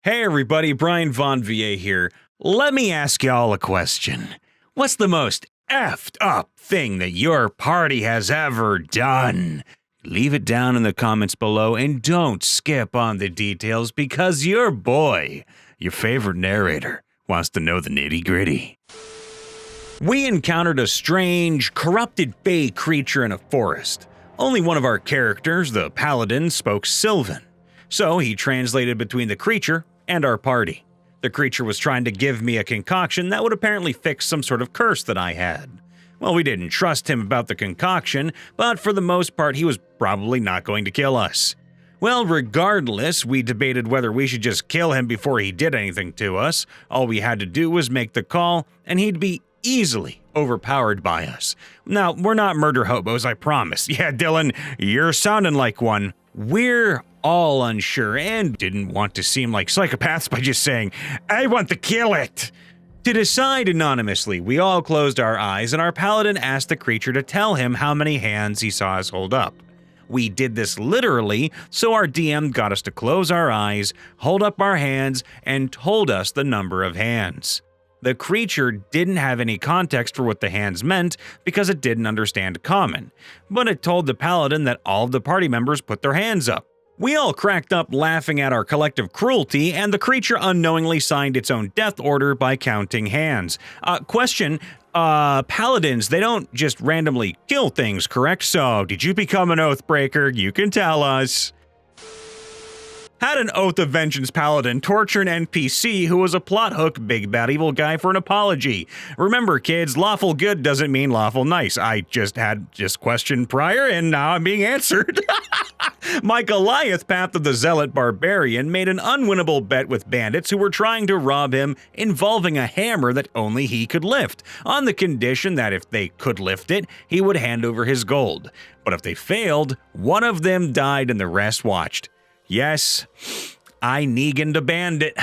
Hey everybody, Brian Von VA here. Let me ask y'all a question. What's the most effed up thing that your party has ever done? Leave it down in the comments below and don't skip on the details because your boy, your favorite narrator, wants to know the nitty-gritty. We encountered a strange, corrupted fey creature in a forest. Only one of our characters, the paladin, spoke Sylvan. So he translated between the creature and our party. The creature was trying to give me a concoction that would apparently fix some sort of curse that I had. Well, we didn't trust him about the concoction, but for the most part he was probably not going to kill us. Well, regardless, we debated whether we should just kill him before he did anything to us. All we had to do was make the call, and he'd be easily overpowered by us. Now, we're not murder hobos, I promise. Yeah, Dylan, you're sounding like one. We're all unsure and didn't want to seem like psychopaths by just saying, I want to kill it. To decide anonymously, we all closed our eyes and our paladin asked the creature to tell him how many hands he saw us hold up. We did this literally, so our DM got us to close our eyes, hold up our hands, and told us the number of hands. The creature didn't have any context for what the hands meant because it didn't understand common, but it told the paladin that all of the party members put their hands up. We all cracked up laughing at our collective cruelty, and the creature unknowingly signed its own death order by counting hands. Question, paladins, they don't just randomly kill things, correct? So, did you become an oathbreaker? You can tell us. Had an Oath of Vengeance paladin torture an NPC who was a plot hook big bad evil guy for an apology. Remember kids, lawful good doesn't mean lawful nice. I just had this question prior and now I'm being answered. My Goliath Path of the Zealot Barbarian made an unwinnable bet with bandits who were trying to rob him involving a hammer that only he could lift, on the condition that if they could lift it, he would hand over his gold. But if they failed, one of them died and the rest watched. Yes, I Negan'd a bandit,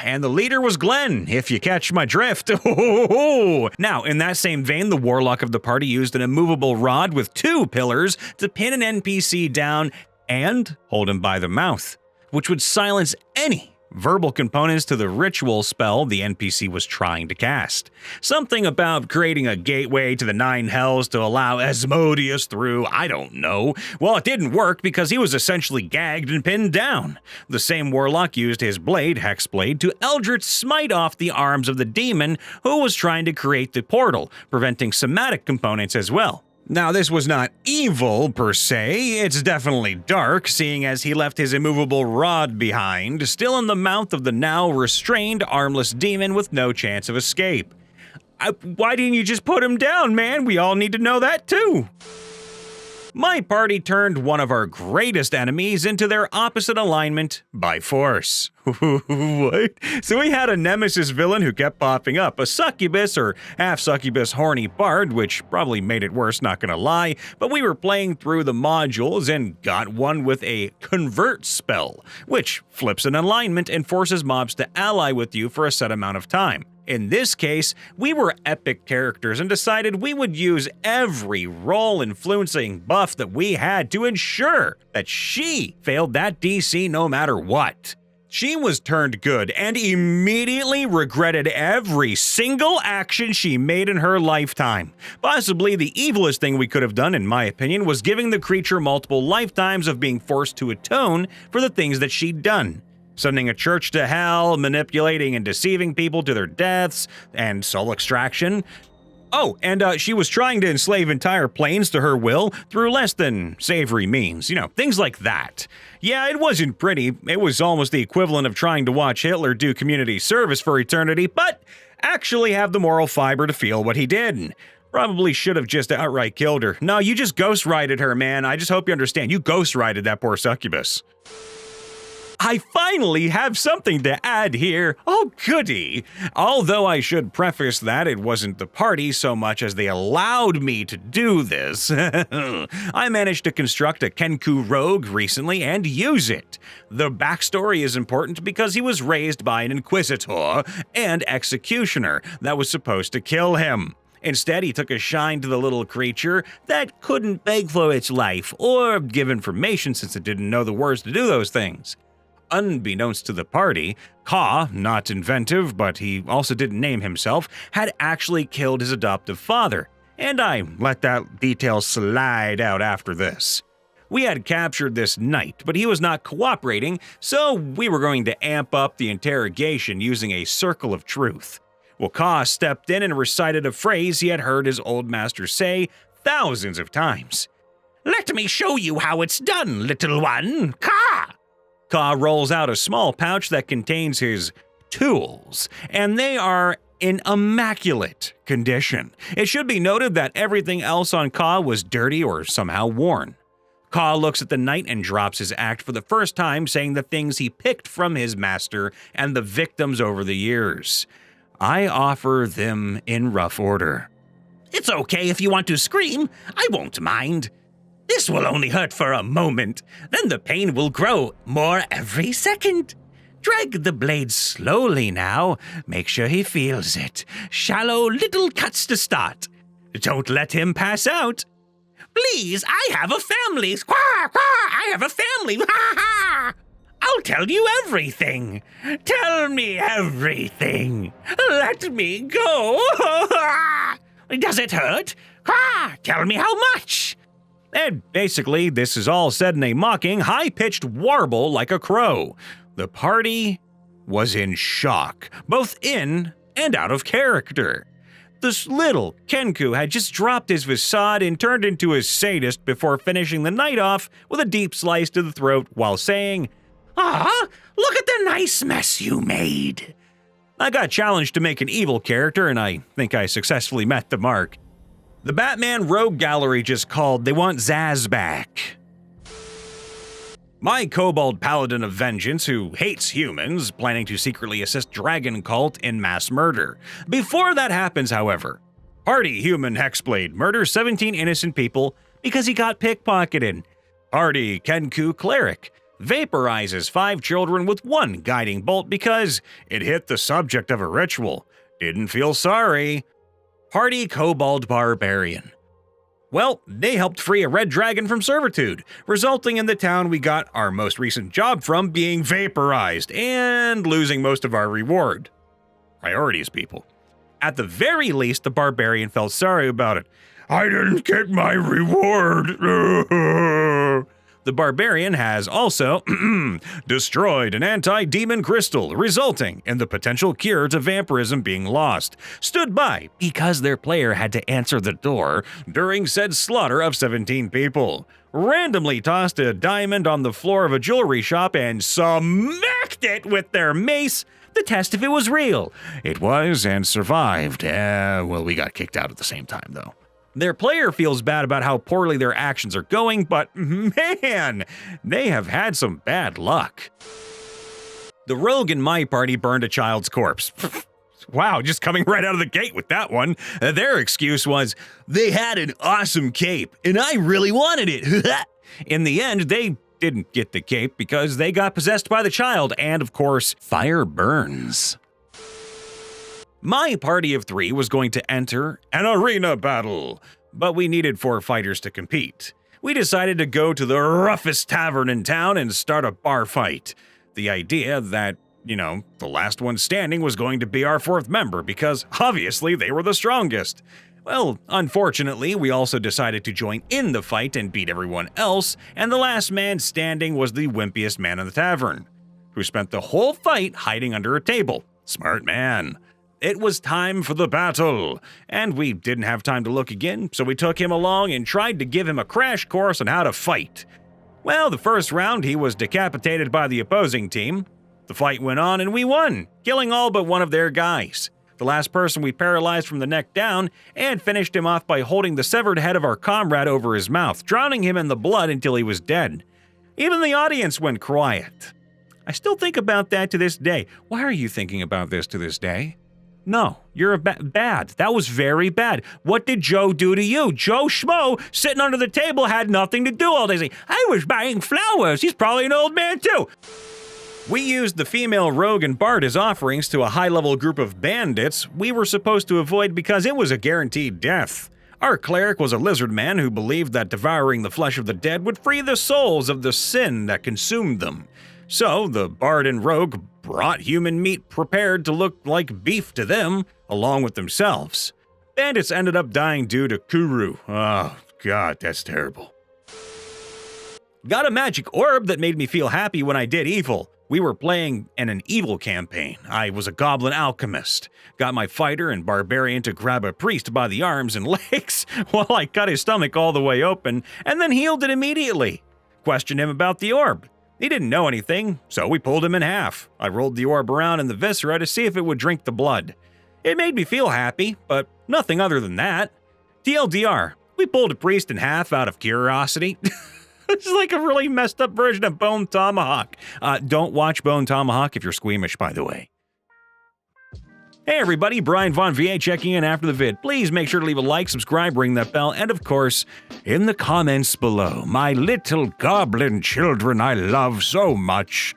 and the leader was Glenn, if you catch my drift. Now, in that same vein, the warlock of the party used an immovable rod with 2 pillars to pin an NPC down and hold him by the mouth, which would silence any verbal components to the ritual spell the NPC was trying to cast. Something about creating a gateway to the 9 hells to allow Asmodeus through, I don't know. Well, it didn't work because he was essentially gagged and pinned down. The same warlock used his blade, Hexblade, to Eldritch smite off the arms of the demon who was trying to create the portal, preventing somatic components as well. Now, this was not evil, per se, it's definitely dark, seeing as he left his immovable rod behind, still in the mouth of the now restrained, armless demon with no chance of escape. Why didn't you just put him down, man? We all need to know that, too. My party turned one of our greatest enemies into their opposite alignment by force. What? So we had a nemesis villain who kept popping up, a succubus or half-succubus horny bard, which probably made it worse, not gonna lie, but we were playing through the modules and got one with a convert spell, which flips an alignment and forces mobs to ally with you for a set amount of time. In this case, we were epic characters and decided we would use every role-influencing buff that we had to ensure that she failed that DC no matter what. She was turned good and immediately regretted every single action she made in her lifetime. Possibly the evilest thing we could have done, in my opinion, was giving the creature multiple lifetimes of being forced to atone for the things that she'd done. Sending a church to hell, manipulating and deceiving people to their deaths, and soul extraction. Oh, and she was trying to enslave entire planes to her will through less than savory means. You know, things like that. Yeah, it wasn't pretty. It was almost the equivalent of trying to watch Hitler do community service for eternity, but actually have the moral fiber to feel what he did. Probably should have just outright killed her. No, you just ghost-rided her, man. I just hope you understand. You ghost-rided that poor succubus. I finally have something to add here. Oh, goody. Although I should preface that it wasn't the party so much as they allowed me to do this. I managed to construct a Kenku rogue recently and use it. The backstory is important because he was raised by an inquisitor and executioner that was supposed to kill him. Instead, he took a shine to the little creature that couldn't beg for its life or give information since it didn't know the words to do those things. Unbeknownst to the party, Ka, not inventive, but he also didn't name himself, had actually killed his adoptive father, and I let that detail slide out after this. We had captured this knight, but he was not cooperating, so we were going to amp up the interrogation using a circle of truth. Well, Ka stepped in and recited a phrase he had heard his old master say thousands of times. "Let me show you how it's done, little one, Ka!" Ka rolls out a small pouch that contains his tools, and they are in immaculate condition. It should be noted that everything else on Ka was dirty or somehow worn. Ka looks at the knight and drops his act for the first time, saying the things he picked from his master and the victims over the years. I offer them in rough order. "It's okay if you want to scream. I won't mind. This will only hurt for a moment. Then the pain will grow more every second. Drag the blade slowly now. Make sure he feels it. Shallow little cuts to start. Don't let him pass out. Please, I have a family. Quah, quah, I have a family. Ha ha! I'll tell you everything. Tell me everything. Let me go. Does it hurt? Quah, tell me how much." And basically, this is all said in a mocking, high-pitched warble like a crow. The party was in shock, both in and out of character. This little Kenku had just dropped his facade and turned into a sadist before finishing the night off with a deep slice to the throat while saying, "Ah, look at the nice mess you made." I got challenged to make an evil character, and I think I successfully met the mark. The Batman Rogue Gallery just called. They want Zaz back. My kobold paladin of vengeance who hates humans, planning to secretly assist Dragon Cult in mass murder. Before that happens, however, Party Human Hexblade murders 17 innocent people because he got pickpocketed. Party Kenku Cleric vaporizes 5 children with 1 guiding bolt because it hit the subject of a ritual. Didn't feel sorry. Party Kobold Barbarian. Well, they helped free a red dragon from servitude, resulting in the town we got our most recent job from being vaporized and losing most of our reward. Priorities, people. At the very least, the barbarian felt sorry about it. "I didn't get my reward." The barbarian has also destroyed an anti-demon crystal, resulting in the potential cure to vampirism being lost, stood by because their player had to answer the door during said slaughter of 17 people, randomly tossed a diamond on the floor of a jewelry shop and smacked it with their mace to test if it was real. It was and survived. Well, we got kicked out at the same time, though. Their player feels bad about how poorly their actions are going, but man, they have had some bad luck. The rogue in my party burned a child's corpse. Wow, just coming right out of the gate with that one. Their excuse was, "They had an awesome cape, and I really wanted it." In the end, they didn't get the cape because they got possessed by the child, and of course, fire burns. My party of 3 was going to enter an arena battle, but we needed 4 fighters to compete. We decided to go to the roughest tavern in town and start a bar fight. The idea that, the last one standing was going to be our 4th member because obviously they were the strongest. Well, unfortunately, we also decided to join in the fight and beat everyone else, and the last man standing was the wimpiest man in the tavern, who spent the whole fight hiding under a table. Smart man. It was time for the battle, and we didn't have time to look again, so we took him along and tried to give him a crash course on how to fight. Well, the first round, he was decapitated by the opposing team. The fight went on, and we won, killing all but one of their guys. The last person we paralyzed from the neck down and finished him off by holding the severed head of our comrade over his mouth, drowning him in the blood until he was dead. Even the audience went quiet. I still think about that to this day. Why are you thinking about this to this day? No, you're bad. That was very bad. What did Joe do to you? Joe Schmo, sitting under the table, had nothing to do all day. Saying, "I was buying flowers. He's probably an old man too." We used the female rogue and bard as offerings to a high-level group of bandits we were supposed to avoid because it was a guaranteed death. Our cleric was a lizard man who believed that devouring the flesh of the dead would free the souls of the sin that consumed them. So the bard and rogue brought human meat prepared to look like beef to them, along with themselves. Bandits ended up dying due to Kuru. Oh, God, that's terrible. Got a magic orb that made me feel happy when I did evil. We were playing in an evil campaign. I was a goblin alchemist. Got my fighter and barbarian to grab a priest by the arms and legs while I cut his stomach all the way open and then healed it immediately. Questioned him about the orb. He didn't know anything, so we pulled him in half. I rolled the orb around in the viscera to see if it would drink the blood. It made me feel happy, but nothing other than that. TLDR, we pulled a priest in half out of curiosity. It's like a really messed up version of Bone Tomahawk. Don't watch Bone Tomahawk if you're squeamish, by the way. Hey everybody, Brian Von VA checking in after the vid. Please make sure to leave a like, subscribe, ring that bell, and of course, in the comments below, my little goblin children I love so much,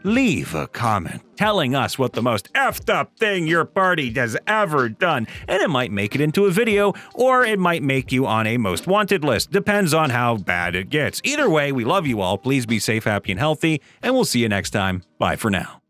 leave a comment telling us what the most effed up thing your party has ever done, and it might make it into a video, or it might make you on a most wanted list. Depends on how bad it gets. Either way, we love you all. Please be safe, happy, and healthy, and we'll see you next time. Bye for now.